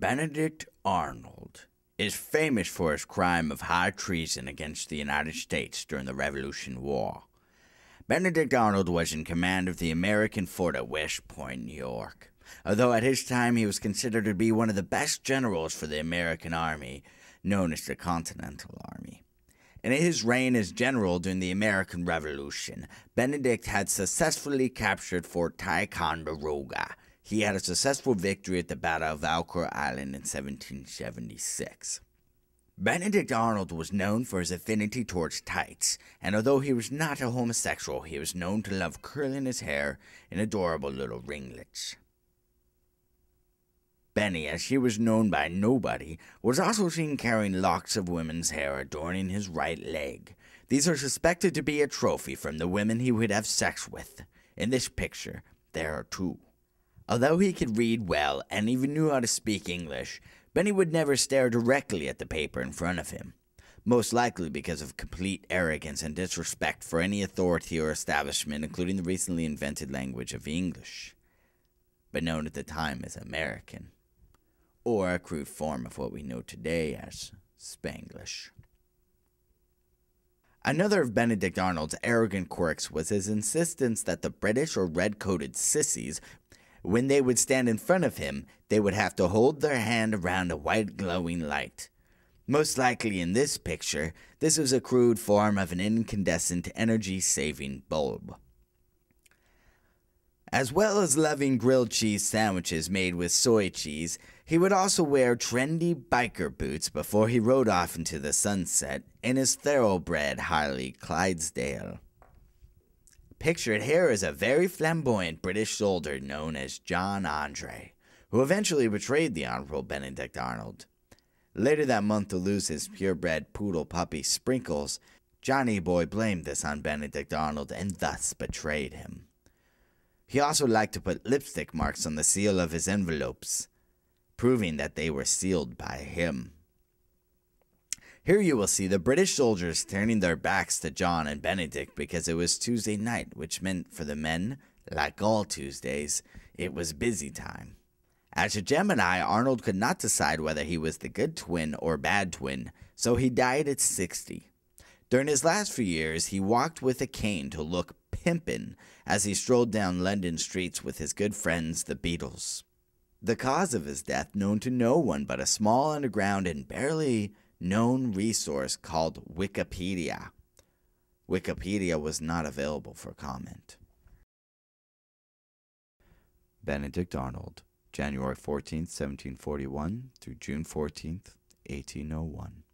Benedict Arnold is famous for his crime of high treason against the United States during the Revolutionary War. Benedict Arnold was in command of the American fort at West Point, New York. Although at his time he was considered to be one of the best generals for the American Army, known as the Continental Army. In his reign as general during the American Revolution, Benedict had successfully captured Fort Ticonderoga. He had a successful victory at the Battle of Valcour Island in 1776. Benedict Arnold was known for his affinity towards tights, and although he was not a homosexual, he was known to love curling his hair in adorable little ringlets. Benny, as she was known by nobody, was also seen carrying locks of women's hair adorning his right leg. These are suspected to be a trophy from the women he would have sex with. In this picture, there are two. Although he could read well and even knew how to speak English, Benny would never stare directly at the paper in front of him, most likely because of complete arrogance and disrespect for any authority or establishment, including the recently invented language of English, but known at the time as American, or a crude form of what we know today as Spanglish. Another of Benedict Arnold's arrogant quirks was his insistence that the British or red-coated sissies, when they would stand in front of him, they would have to hold their hand around a white glowing light. Most likely in this picture, this was a crude form of an incandescent energy-saving bulb. As well as loving grilled cheese sandwiches made with soy cheese, he would also wear trendy biker boots before he rode off into the sunset in his thoroughbred Harley Clydesdale. Pictured here is a very flamboyant British soldier known as John Andre, who eventually betrayed the Honorable Benedict Arnold. Later that month, to lose his purebred poodle puppy Sprinkles, Johnny Boy blamed this on Benedict Arnold and thus betrayed him. He also liked to put lipstick marks on the seal of his envelopes, proving that they were sealed by him. Here you will see the British soldiers turning their backs to John and Benedict because it was Tuesday night, which meant for the men, like all Tuesdays, it was busy time. As a Gemini, Arnold could not decide whether he was the good twin or bad twin, so he died at 60. During his last few years, he walked with a cane to look pimpin' as he strolled down London streets with his good friends, the Beatles. The cause of his death known to no one but a small underground and barely known resource called Wikipedia. Wikipedia was not available for comment. Benedict Arnold, January 14th, 1741 through June 14th, 1801.